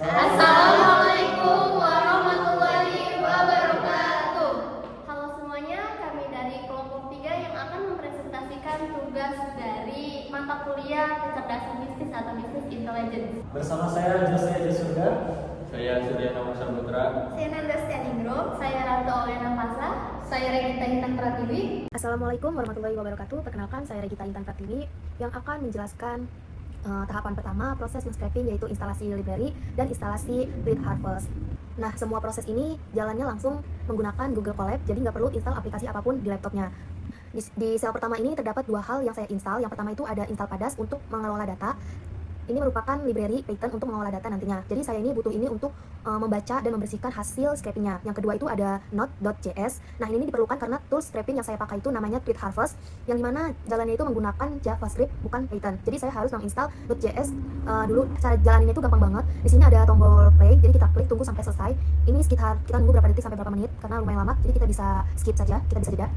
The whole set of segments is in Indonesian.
Assalamualaikum warahmatullahi wabarakatuh. Halo semuanya, kami dari kelompok 3 yang akan mempresentasikan tugas dari mata kuliah kecerdasan bisnis atau bisnis intelligence. Bersama saya Jose Jesurga. Saya Suryana Saputra. Saya Nanda Steningro. Saya Ratu Olena Fasa. Saya Regita Intan Pratiwi. Assalamualaikum warahmatullahi wabarakatuh. Perkenalkan, saya Regita Intan Pratiwi yang akan menjelaskan tahapan pertama proses men-scraping, yaitu instalasi library dan instalasi Tweet Harvest. Nah, semua proses ini jalannya langsung menggunakan Google Colab, jadi nggak perlu install aplikasi apapun di laptopnya. Di sel pertama ini terdapat dua hal yang saya install. Yang pertama itu ada install Pandas untuk mengelola data. Ini merupakan library Python untuk mengelola data nantinya. Jadi saya ini butuh ini untuk membaca dan membersihkan hasil scrapingnya. Yang kedua itu ada Node.js. Nah, ini diperlukan karena tools scraping yang saya pakai itu namanya Tweet Harvest, yang dimana jalannya itu menggunakan JavaScript bukan Python. Jadi saya harus menginstal Node.js dulu. Cara jalaninnya itu gampang banget. Di sini ada tombol play, jadi kita klik tunggu sampai selesai. Ini sekitar kita nunggu berapa detik sampai berapa menit karena lumayan lama. Jadi kita bisa skip saja, kita bisa jeda.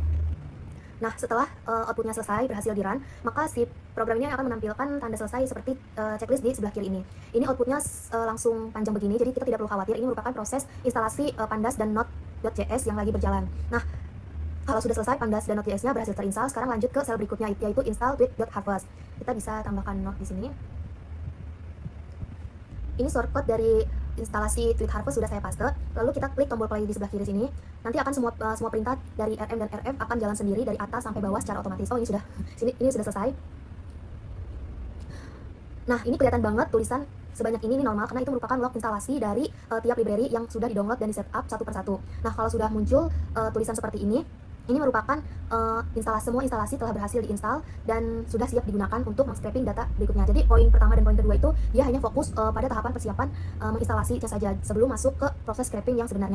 Nah, setelah outputnya selesai, berhasil di-run, maka si program ini akan menampilkan tanda selesai seperti checklist di sebelah kiri ini. Ini outputnya langsung panjang begini, jadi kita tidak perlu khawatir. Ini merupakan proses instalasi Pandas dan Node.js yang lagi berjalan. Nah, kalau sudah selesai Pandas dan Node.js-nya berhasil terinstall, sekarang lanjut ke sel berikutnya, yaitu install Tweet.harvest. Kita bisa tambahkan Node di sini. Ini shortcut dari instalasi Tweet Harvest sudah saya paste. Lalu kita klik tombol play di sebelah kiri sini. Nanti akan semua perintah dari RM dan RF akan jalan sendiri dari atas sampai bawah secara otomatis. Oh, ini sudah selesai. Nah, ini kelihatan banget tulisan sebanyak ini normal karena itu merupakan log instalasi dari tiap library yang sudah di-download dan di-setup satu persatu. Nah, kalau sudah muncul tulisan seperti ini merupakan semua instalasi telah berhasil diinstal dan sudah siap digunakan untuk men-scraping data berikutnya. Jadi poin pertama dan poin kedua itu dia hanya fokus pada tahapan persiapan menginstalasinya saja sebelum masuk ke proses scraping yang sebenarnya.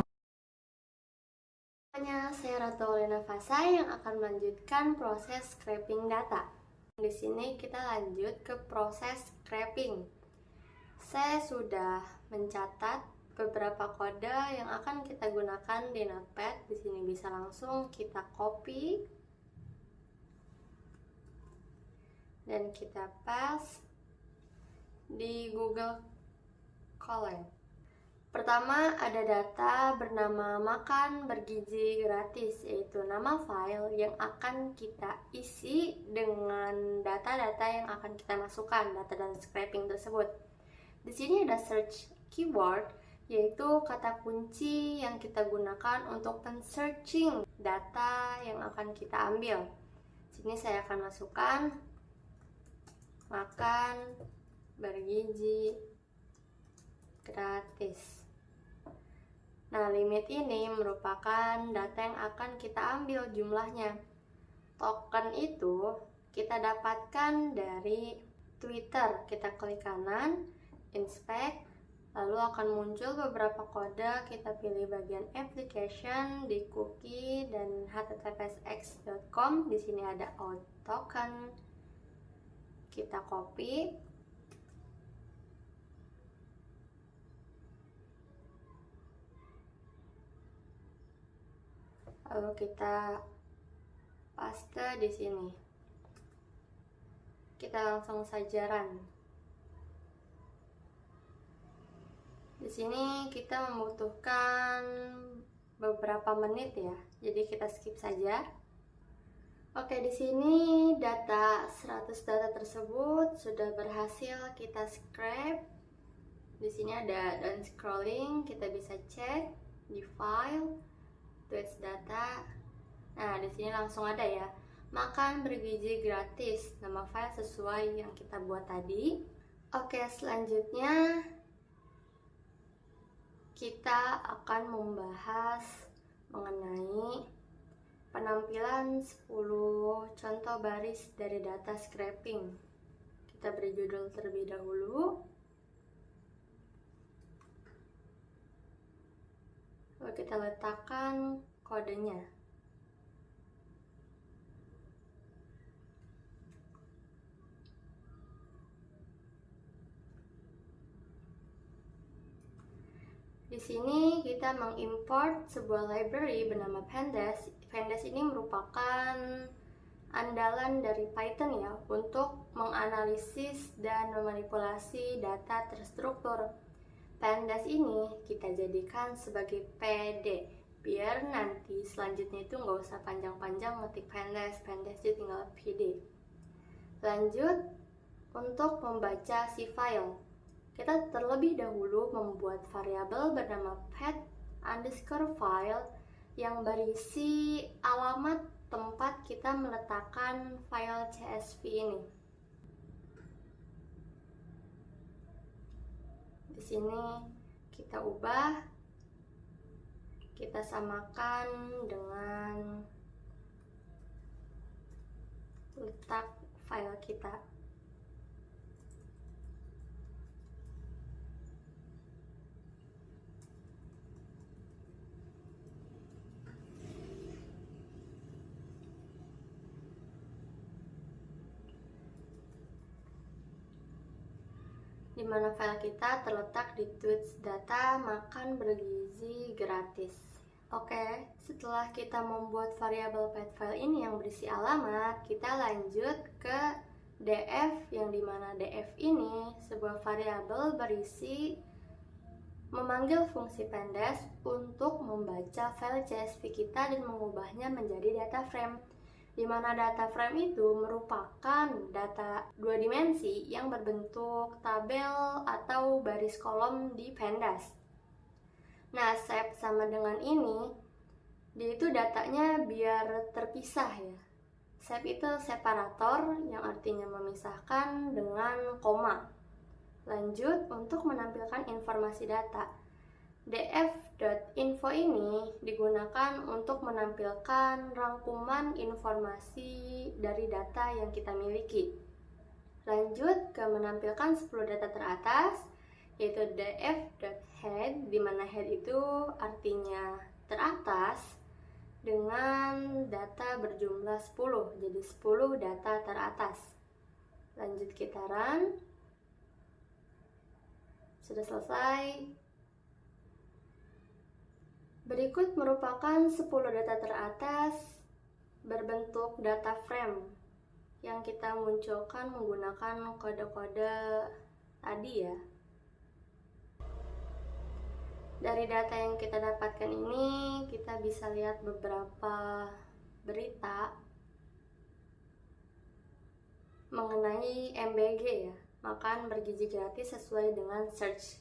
Saya Ratu Olena Fasa yang akan melanjutkan proses scraping data. Di sini kita lanjut ke proses scraping. Saya sudah mencatat beberapa kode yang akan kita gunakan di Notepad. Di sini bisa langsung kita copy dan kita paste di Google Colab. Pertama ada data bernama makan bergizi gratis, yaitu nama file yang akan kita isi dengan data-data yang akan kita masukkan, data dan scraping tersebut. Di sini ada search keyword, yaitu kata kunci yang kita gunakan untuk men-searching data yang akan kita ambil. Sini saya akan masukkan makan bergizi gratis. Nah, limit ini merupakan data yang akan kita ambil jumlahnya. Token itu kita dapatkan dari Twitter. Kita klik kanan, inspect, lalu akan muncul beberapa kode. Kita pilih bagian application di cookie dan httpsx.com. Di sini ada out token. Kita copy. Lalu kita paste di sini. Kita langsung saja run. Di sini kita membutuhkan beberapa menit ya. Jadi kita skip saja. Oke, di sini data 100 data tersebut sudah berhasil kita scrape. Di sini ada down scrolling, kita bisa cek di file tweets data. Nah, di sini langsung ada ya, makan bergizi gratis, nama file sesuai yang kita buat tadi. Oke, selanjutnya kita akan membahas mengenai penampilan 10 contoh baris dari data scraping. Kita beri judul terlebih dahulu. Lalu kita letakkan kodenya. Di sini kita mengimport sebuah library bernama Pandas. Pandas ini merupakan andalan dari Python ya untuk menganalisis dan memanipulasi data terstruktur. Pandas ini kita jadikan sebagai PD, biar nanti selanjutnya itu nggak usah panjang-panjang ngetik pandas jadi tinggal PD. Lanjut, untuk membaca si file, kita terlebih dahulu membuat variabel bernama pet_file yang berisi alamat tempat kita meletakkan file CSV ini. Di sini kita ubah, kita samakan dengan letak file kita. Di mana file kita terletak di tweets data makan bergizi gratis. Oke, setelah kita membuat variabel pet file ini yang berisi alamat, kita lanjut ke df, yang dimana df ini sebuah variabel berisi memanggil fungsi pandas untuk membaca file CSV kita dan mengubahnya menjadi data frame, di mana data frame itu merupakan data 2 dimensi yang berbentuk tabel atau baris kolom di pandas. Nah, shape sama dengan ini, dia itu datanya biar terpisah ya. Shape itu separator yang artinya memisahkan dengan koma. Lanjut, untuk menampilkan informasi data, df.info ini digunakan untuk menampilkan rangkuman informasi dari data yang kita miliki. Lanjut ke menampilkan 10 data teratas, yaitu df.head, di mana head itu artinya teratas, dengan data berjumlah 10, jadi 10 data teratas. Lanjut kita run. Sudah selesai. Berikut merupakan 10 data teratas berbentuk data frame yang kita munculkan menggunakan kode-kode tadi ya. Dari data yang kita dapatkan ini, kita bisa lihat beberapa berita mengenai MBG ya, makan bergizi gratis sesuai dengan search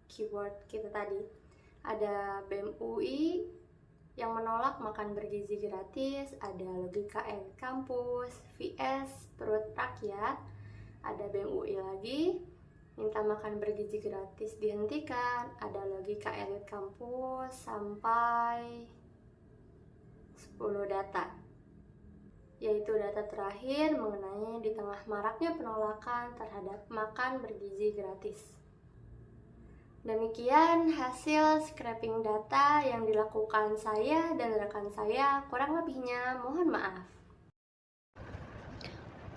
keyword kita tadi. Ada BEM UI yang menolak makan bergizi gratis, ada Logika Elit Kampus, VS Perut Rakyat, ada BEM UI lagi, minta makan bergizi gratis dihentikan, ada Logika Elit Kampus, sampai 10 data. Yaitu data terakhir mengenai di tengah maraknya penolakan terhadap makan bergizi gratis. Demikian hasil scraping data yang dilakukan saya dan rekan saya, kurang lebihnya mohon maaf.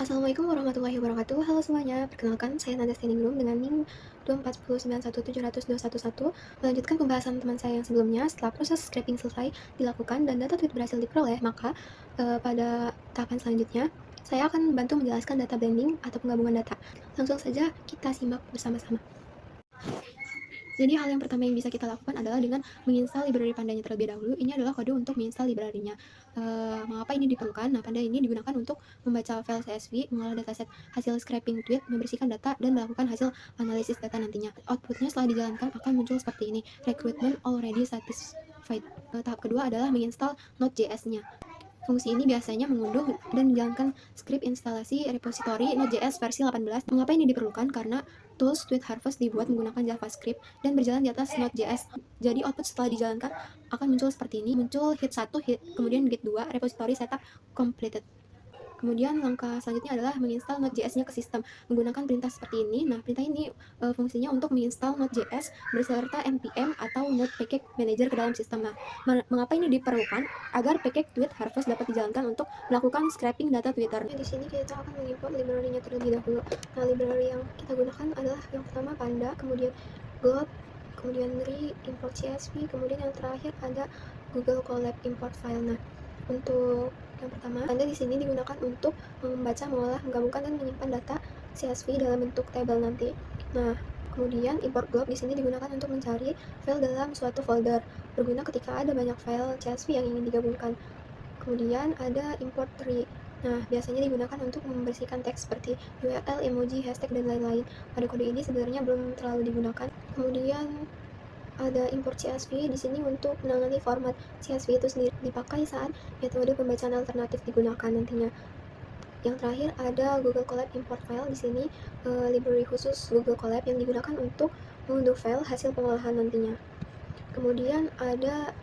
Assalamualaikum warahmatullahi wabarakatuh. Halo semuanya, perkenalkan saya Nanda Standing Room dengan NIM 24091700211. Melanjutkan pembahasan teman saya yang sebelumnya. Setelah proses scraping selesai dilakukan dan data tweet berhasil diperoleh, maka pada tahapan selanjutnya saya akan membantu menjelaskan data blending atau penggabungan data. Langsung saja kita simak bersama-sama. Jadi hal yang pertama yang bisa kita lakukan adalah dengan menginstal library Panda-nya terlebih dahulu. Ini adalah kode untuk menginstal library-nya. Mengapa ini diperlukan? Nah, Panda ini digunakan untuk membaca file CSV, mengolah dataset hasil scraping tweet, membersihkan data, dan melakukan hasil analisis data nantinya. Outputnya setelah dijalankan akan muncul seperti ini, recruitment already satisfied. Tahap kedua adalah menginstal Node.js-nya. Fungsi ini biasanya mengunduh dan menjalankan skrip instalasi repository Node.js versi 18. Mengapa ini diperlukan? Karena tools Tweet Harvest dibuat menggunakan JavaScript dan berjalan di atas Node.js. Jadi output setelah dijalankan akan muncul seperti ini, muncul hit 1, kemudian git 2, repository setup completed. Kemudian langkah selanjutnya adalah menginstal Node.js-nya ke sistem menggunakan perintah seperti ini. Nah, perintah ini fungsinya untuk menginstal Node.js beserta npm atau Node Package Manager ke dalam sistem. Nah, mengapa ini diperlukan? Agar package Tweet Harvest dapat dijalankan untuk melakukan scraping data Twitter. Di sini kita akan mengimport library-nya terlebih dahulu. Nah, library yang kita gunakan adalah yang pertama Panda, kemudian Glob, kemudian Ri, import CSV, kemudian yang terakhir ada Google Colab import file. Nah, untuk yang pertama, Panda di sini digunakan untuk membaca, mengolah, menggabungkan, dan menyimpan data CSV dalam bentuk tabel nanti. Nah, Kemudian import glob di sini digunakan untuk mencari file dalam suatu folder, berguna ketika ada banyak file CSV yang ingin digabungkan. Kemudian ada import tree. Nah, biasanya digunakan untuk membersihkan teks seperti URL, emoji, hashtag, dan lain-lain. Pada kode ini sebenarnya belum terlalu digunakan. Kemudian ada import CSV di sini untuk menangani format CSV itu sendiri, dipakai saat metode pembacaan alternatif digunakan nantinya. Yang terakhir ada Google Colab import file. Di sini library khusus Google Colab yang digunakan untuk mengunduh file hasil pengolahan nantinya. Kemudian ada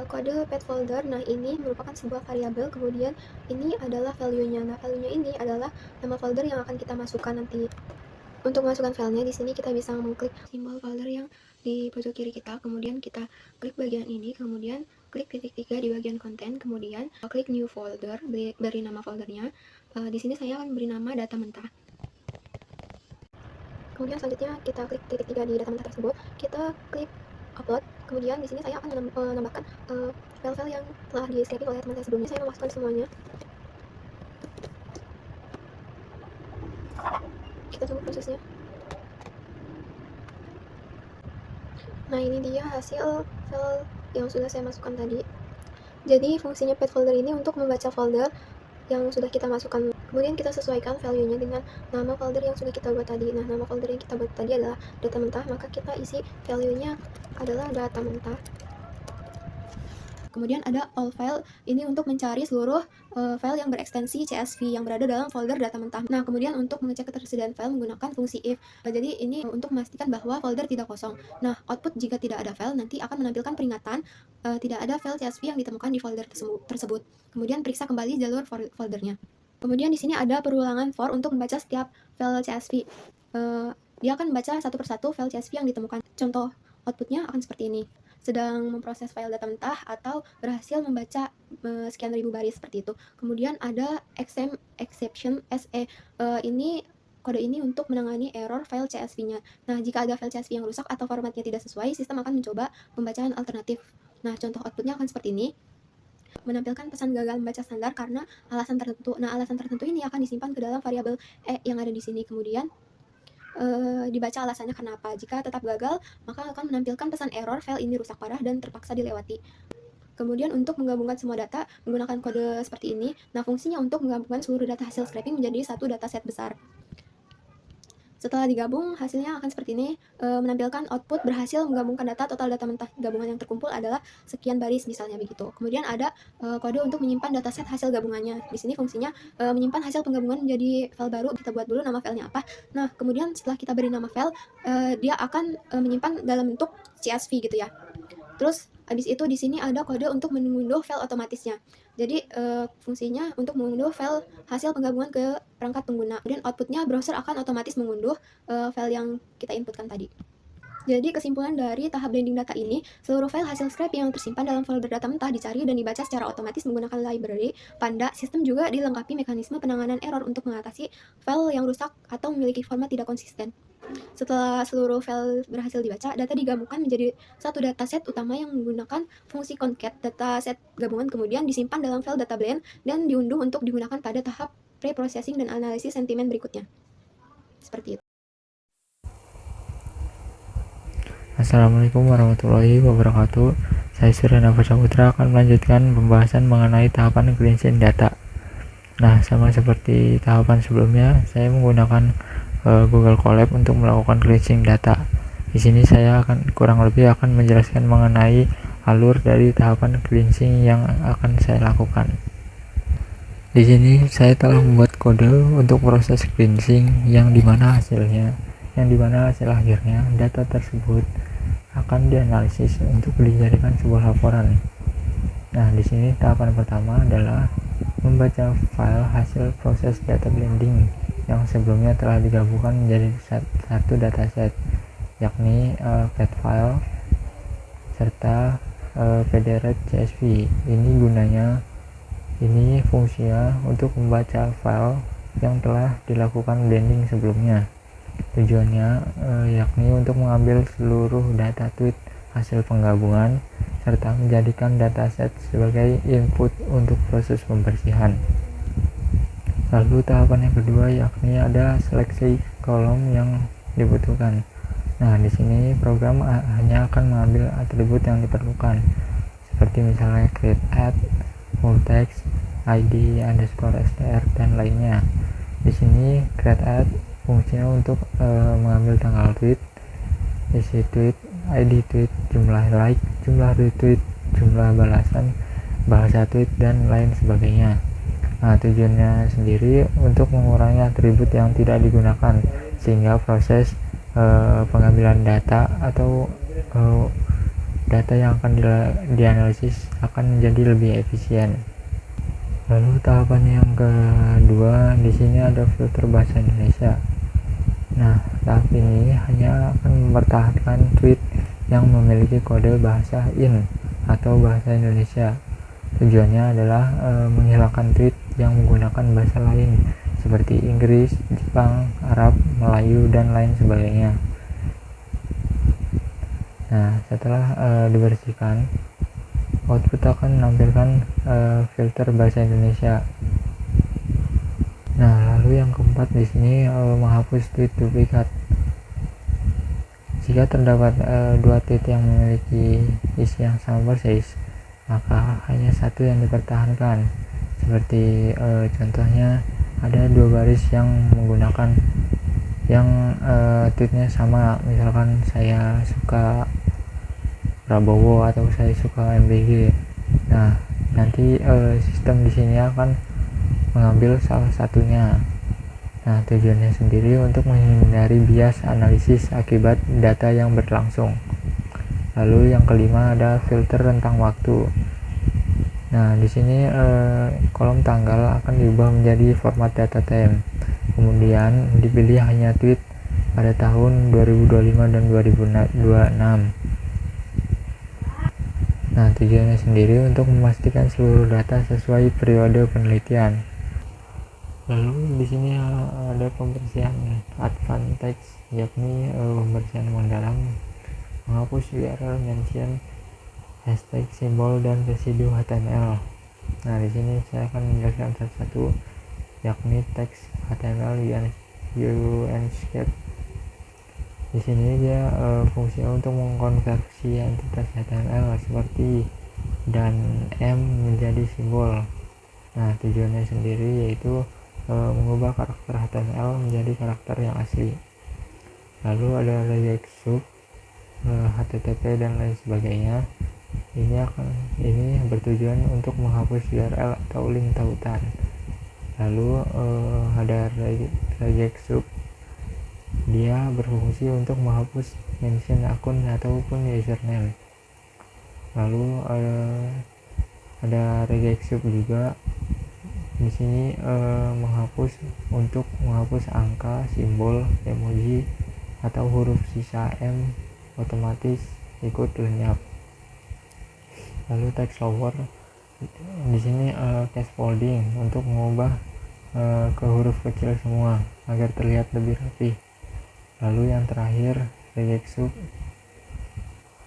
kode pet folder. Nah, ini merupakan sebuah variabel, kemudian ini adalah value-nya. Nah, value-nya ini adalah nama folder yang akan kita masukkan nanti. Untuk masukkan filenya, di sini kita bisa mengklik simbol folder yang di pojok kiri kita, kemudian kita klik bagian ini, kemudian klik titik 3 di bagian konten, kemudian klik new folder, beri nama foldernya. Di sini saya akan beri nama data mentah. Kemudian selanjutnya kita klik titik 3 di data mentah tersebut, kita klik upload. Kemudian di sini saya akan menambahkan file-file yang telah di-scraping oleh teman saya sebelumnya. Saya memasukkan semuanya. Kita tunggu prosesnya. Nah, ini dia hasil file yang sudah saya masukkan tadi. Jadi fungsinya pet folder ini untuk membaca folder yang sudah kita masukkan. Kemudian kita sesuaikan value-nya dengan nama folder yang sudah kita buat tadi. Nah, nama folder yang kita buat tadi adalah data mentah, maka kita isi value-nya adalah data mentah. Kemudian ada all file, ini untuk mencari seluruh file yang berekstensi CSV yang berada dalam folder data mentah. Nah, kemudian untuk mengecek ketersediaan file menggunakan fungsi if. Jadi ini untuk memastikan bahwa folder tidak kosong. Nah, output jika tidak ada file nanti akan menampilkan peringatan tidak ada file CSV yang ditemukan di folder tersebut. Kemudian periksa kembali jalur foldernya. Kemudian di sini ada perulangan for untuk membaca setiap file CSV. Dia akan membaca satu persatu file CSV yang ditemukan. Contoh outputnya akan seperti ini. Sedang memproses file data mentah atau berhasil membaca sekian ribu baris seperti itu. Kemudian ada exception SE. Ini kode ini untuk menangani error file CSV-nya. Nah, jika ada file CSV yang rusak atau formatnya tidak sesuai, sistem akan mencoba pembacaan alternatif. Nah, contoh outputnya akan seperti ini. Menampilkan pesan gagal membaca standar karena alasan tertentu. Nah, alasan tertentu ini akan disimpan ke dalam variabel E yang ada di sini. Kemudian dibaca alasannya kenapa. Jika tetap gagal, maka akan menampilkan pesan error, file ini rusak parah dan terpaksa dilewati. Kemudian untuk menggabungkan semua data menggunakan kode seperti ini. Nah, fungsinya untuk menggabungkan seluruh data hasil scraping menjadi satu dataset besar. Setelah digabung, hasilnya akan seperti ini, menampilkan output berhasil menggabungkan data. Total data mentah gabungan yang terkumpul adalah sekian baris misalnya begitu. Kemudian ada kode untuk menyimpan dataset hasil gabungannya. Di sini fungsinya menyimpan hasil penggabungan menjadi file baru. Kita buat dulu nama filenya apa. Nah, kemudian setelah kita beri nama file, dia akan menyimpan dalam bentuk CSV gitu ya. Terus habis itu di sini ada kode untuk mengunduh file otomatisnya. Jadi fungsinya untuk mengunduh file hasil penggabungan ke perangkat pengguna. Kemudian outputnya browser akan otomatis mengunduh file yang kita inputkan tadi. Jadi kesimpulan dari tahap blending data ini, seluruh file hasil scraping yang tersimpan dalam folder data mentah dicari dan dibaca secara otomatis menggunakan library Panda. Sistem juga dilengkapi mekanisme penanganan error untuk mengatasi file yang rusak atau memiliki format tidak konsisten. Setelah seluruh file berhasil dibaca, data digabungkan menjadi satu dataset utama yang menggunakan fungsi concat. Dataset gabungan kemudian disimpan dalam file data blend dan diunduh untuk digunakan pada tahap pre-processing dan analisis sentimen berikutnya. Seperti itu. Assalamualaikum warahmatullahi wabarakatuh. Saya Surya Nava Saputra akan melanjutkan pembahasan mengenai tahapan cleansing data. Nah, sama seperti tahapan sebelumnya, saya menggunakan Google Colab untuk melakukan cleansing data. Di sini saya akan kurang lebih akan menjelaskan mengenai alur dari tahapan cleansing yang akan saya lakukan. Di sini saya telah membuat kode untuk proses cleansing yang dimana hasil akhirnya data tersebut akan dianalisis untuk dijadikan sebuah laporan. Nah, di sini tahapan pertama adalah membaca file hasil proses data blending yang sebelumnya telah digabungkan menjadi satu dataset, yakni pet file serta pdret CSV. Ini fungsinya untuk membaca file yang telah dilakukan blending sebelumnya. Tujuannya yakni untuk mengambil seluruh data tweet hasil penggabungan serta menjadikan dataset sebagai input untuk proses pembersihan. Lalu tahapan yang kedua yakni ada seleksi kolom yang dibutuhkan. Nah, di sini program hanya akan mengambil atribut yang diperlukan, seperti misalnya create add, full text, id underscore str dan lainnya. Di sini create add fungsinya untuk mengambil tanggal tweet, isi tweet, id tweet, jumlah like, jumlah retweet, jumlah balasan, bahasa tweet dan lain sebagainya. Nah, tujuannya sendiri untuk mengurangi atribut yang tidak digunakan, sehingga proses pengambilan data atau data yang akan dianalisis akan menjadi lebih efisien. Lalu tahapan yang kedua, di sini ada filter bahasa Indonesia. Nah, tahap ini hanya akan mempertahankan tweet yang memiliki kode bahasa IN atau bahasa Indonesia. Tujuannya adalah menghilangkan tweet yang menggunakan bahasa lain seperti Inggris, Jepang, Arab, Melayu, dan lain sebagainya. Nah, setelah dibersihkan, output akan menampilkan filter bahasa Indonesia. Nah, lalu yang keempat di sini menghapus tweet duplikat. Jika terdapat dua tweet yang memiliki isi yang sama persis, maka hanya satu yang dipertahankan. Seperti contohnya ada dua baris yang menggunakan tweetnya sama, misalkan saya suka Prabowo atau saya suka MBG. Nah, nanti sistem di sini akan mengambil salah satunya. Nah, tujuannya sendiri untuk menghindari bias analisis akibat data yang berlangsung. Lalu yang kelima ada filter rentang waktu. Nah, di sini kolom tanggal akan diubah menjadi format data time. Kemudian dipilih hanya tweet pada tahun 2025 dan 2026. Nah, tujuannya sendiri untuk memastikan seluruh data sesuai periode penelitian. Lalu di sini ada pembersihan advanced text, yakni pembersihan mendalam, menghapus URL, mention, hashtag, simbol, dan residu HTML. Nah, di sini saya akan menjelaskan satu-satu, yakni teks HTML unscape. Di sini dia fungsinya untuk mengkonversi entitas HTML seperti dan M menjadi simbol. Nah, tujuannya sendiri yaitu mengubah karakter HTML menjadi karakter yang asli. Lalu ada regex sub, HTTP dan lain sebagainya. Ini bertujuan untuk menghapus URL atau link tautan. Lalu ada regex sub, dia berfungsi untuk menghapus mention akun ataupun username. Lalu ada regex sub juga di sini menghapus angka, simbol, emoji atau huruf sisa M otomatis ikut lenyap. Lalu text lower di sini case folding untuk mengubah ke huruf kecil semua agar terlihat lebih rapi. Lalu yang terakhir regex sub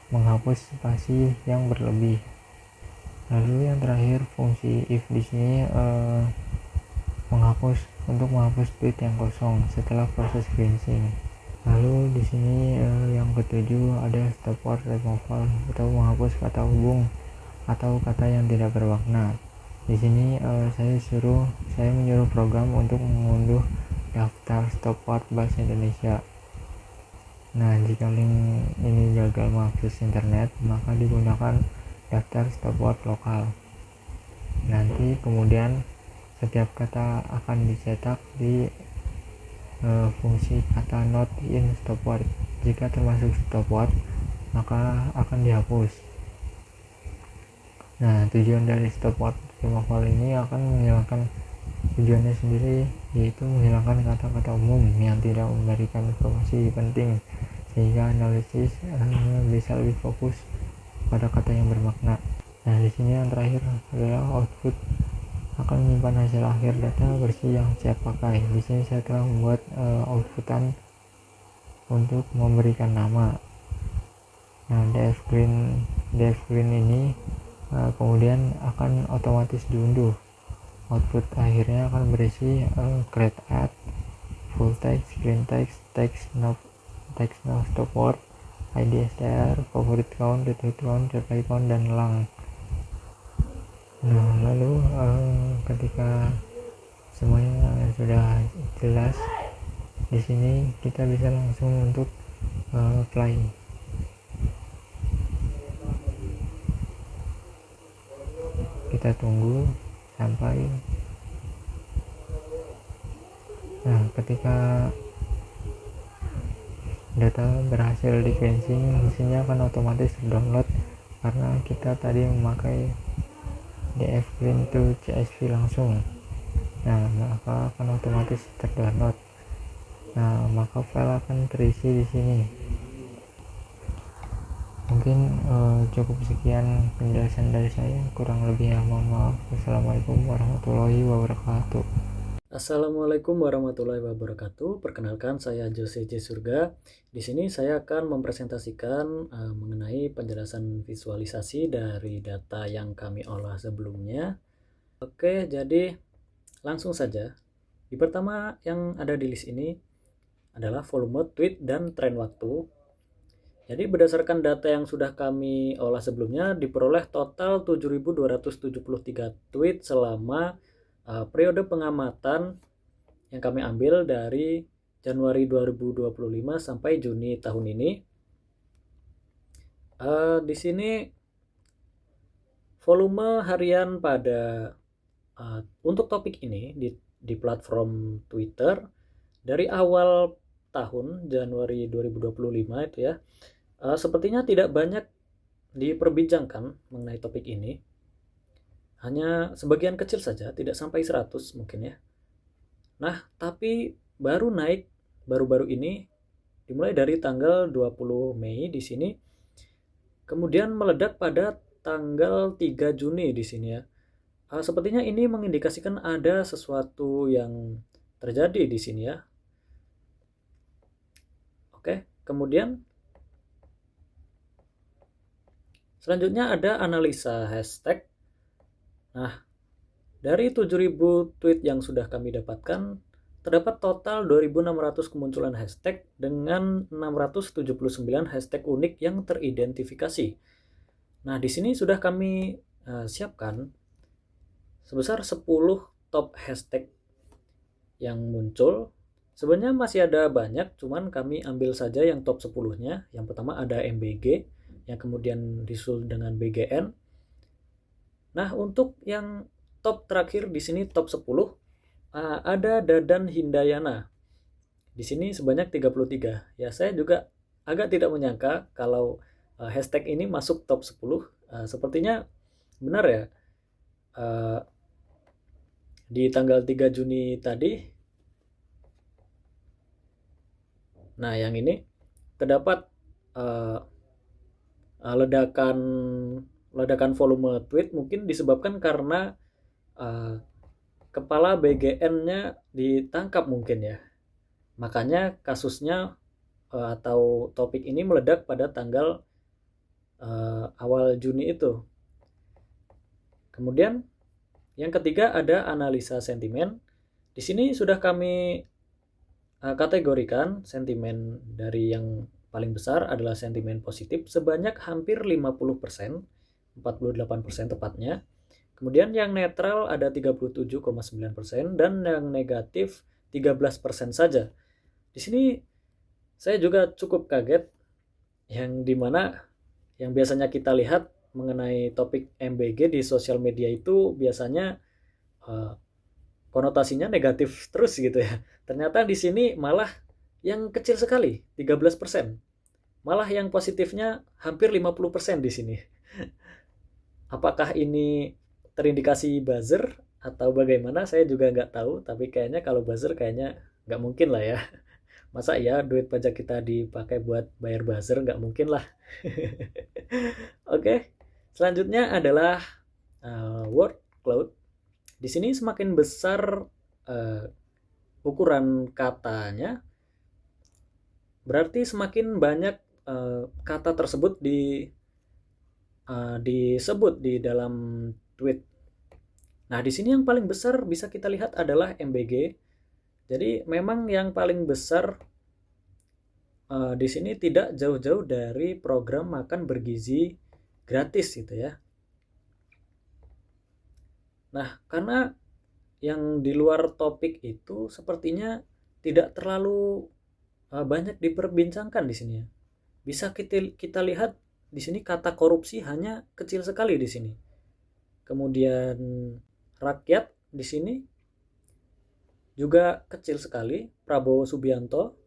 menghapus spasi yang berlebih. Lalu yang terakhir fungsi if di sini menghapus tweet yang kosong setelah proses cleansing. Lalu di sini yang ketujuh ada stop word removal atau menghapus kata hubung atau kata yang tidak bermakna. Di sini saya menyuruh program untuk mengunduh daftar stop word bahasa Indonesia. Nah, jika link ini gagal mengakses internet, maka digunakan daftar stop word lokal. Nanti kemudian setiap kata akan dicetak di fungsi kata not in stop word. Jika termasuk stop word, maka akan dihapus. Nah, tujuan dari stop word removal ini akan menghilangkan tujuannya sendiri, yaitu menghilangkan kata-kata umum yang tidak memberikan informasi penting, sehingga analisis bisa lebih fokus pada kata yang bermakna. Nah, di sini yang terakhir adalah output akan menyimpan hasil akhir data bersih yang siap pakai. Di sini saya telah membuat outputan untuk memberikan nama. Nah, df green ini kemudian akan otomatis diunduh. Output akhirnya akan berisi create add, full text, green text, text text no stop word, ID str, favorite count, retweet count, reply count, dan lang. Nah, lalu ketika semuanya sudah jelas, di sini kita bisa langsung untuk play. Kita tunggu sampai ketika data berhasil di cleansing, mesinnya akan otomatis download karena kita tadi memakai df clean to csv langsung. Nah, maka akan otomatis terdownload. Nah, maka file akan terisi di sini. Mungkin cukup sekian penjelasan dari saya, kurang lebih mohon maaf. Wassalamualaikum warahmatullahi wabarakatuh. Assalamualaikum warahmatullahi wabarakatuh. Perkenalkan, saya Jose J. Surga. Di sini saya akan mempresentasikan mengenai penjelasan visualisasi dari data yang kami olah sebelumnya. Oke, jadi langsung saja. Di pertama yang ada di list ini adalah volume tweet dan tren waktu. Jadi berdasarkan data yang sudah kami olah sebelumnya, diperoleh total 7.273 tweet selama periode pengamatan yang kami ambil dari Januari 2025 sampai Juni tahun ini. Di sini volume harian pada untuk topik ini di platform Twitter dari awal tahun Januari 2025 itu ya, sepertinya tidak banyak diperbincangkan mengenai topik ini. Hanya sebagian kecil saja, tidak sampai 100 mungkin ya. Nah, tapi baru naik baru-baru ini, dimulai dari tanggal 20 Mei di sini, kemudian meledak pada tanggal 3 Juni di sini ya. Sepertinya ini mengindikasikan ada sesuatu yang terjadi di sini ya. Oke, kemudian selanjutnya ada analisa hashtag. Nah, dari 7.000 tweet yang sudah kami dapatkan, terdapat total 2.600 kemunculan hashtag dengan 679 hashtag unik yang teridentifikasi. Nah, di sini sudah kami siapkan sebesar 10 top hashtag yang muncul. Sebenarnya masih ada banyak, cuman kami ambil saja yang top 10-nya. Yang pertama ada MBG, yang kemudian disusul dengan BGN. Nah, untuk yang top terakhir di sini top 10 ada Dadan Hindayana. Di sini sebanyak 33. Ya, saya juga agak tidak menyangka kalau hashtag ini masuk top 10. Sepertinya benar ya. Di tanggal 3 Juni tadi. Nah, yang ini terdapat ledakan volume tweet mungkin disebabkan karena kepala BGN-nya ditangkap mungkin ya. Makanya kasusnya atau topik ini meledak pada tanggal awal Juni itu. Kemudian yang ketiga ada analisa sentimen. Di sini sudah kami kategorikan sentimen dari yang paling besar adalah sentimen positif sebanyak hampir 50%, 48% tepatnya. Kemudian yang netral ada 37,9% dan yang negatif 13% saja. Di sini saya juga cukup kaget, yang dimana yang biasanya kita lihat mengenai topik MBG di sosial media itu biasanya konotasinya negatif terus gitu ya. Ternyata di sini malah yang kecil sekali, 13%. Malah yang positifnya hampir 50% di sini. Apakah ini terindikasi buzzer atau bagaimana, saya juga nggak tahu, tapi kayaknya kalau buzzer kayaknya nggak mungkin lah ya. Masa ya duit pajak kita dipakai buat bayar buzzer, nggak mungkin lah. Oke, selanjutnya adalah word cloud. Di sini semakin besar ukuran katanya, berarti semakin banyak kata tersebut disebut di dalam tweet. Nah, di sini yang paling besar bisa kita lihat adalah MBG. Jadi memang yang paling besar di sini tidak jauh-jauh dari program makan bergizi gratis gitu ya. Nah, karena yang di luar topik itu sepertinya tidak terlalu banyak diperbincangkan di sini ya. Bisa kita lihat di sini kata korupsi hanya kecil sekali di sini. Kemudian rakyat di sini juga kecil sekali. Prabowo Subianto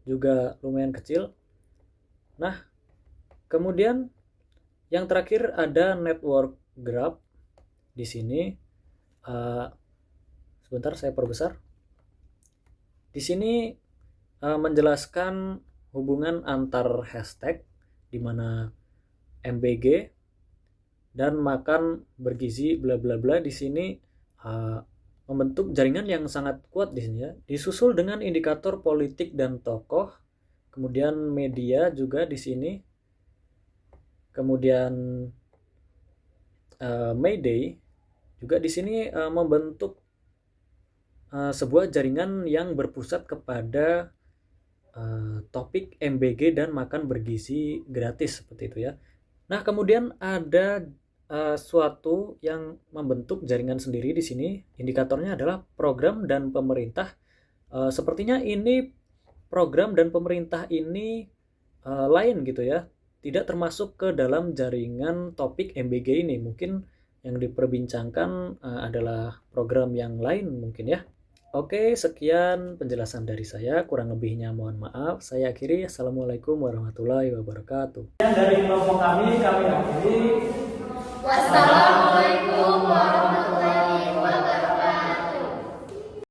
juga lumayan kecil. Nah, kemudian yang terakhir ada network graph di sini. Sebentar saya perbesar. Di sini menjelaskan hubungan antar hashtag di mana MBG dan makan bergizi bla bla bla di sini membentuk jaringan yang sangat kuat di sini ya. Disusul dengan indikator politik dan tokoh, kemudian media juga di sini. Kemudian Mayday juga di sini membentuk sebuah jaringan yang berpusat kepada topik MBG dan makan bergizi gratis seperti itu ya. Nah, kemudian ada suatu yang membentuk jaringan sendiri di sini. Indikatornya adalah program dan pemerintah. Sepertinya ini program dan pemerintah ini lain gitu ya. Tidak termasuk ke dalam jaringan topik MBG ini. Mungkin yang diperbincangkan adalah program yang lain mungkin ya. Oke, sekian penjelasan dari saya. Kurang lebihnya mohon maaf. Saya akhiri. Assalamualaikum warahmatullahi wabarakatuh. Dari kelompok kami akhiri. Wassalamualaikum warahmatullahi wabarakatuh.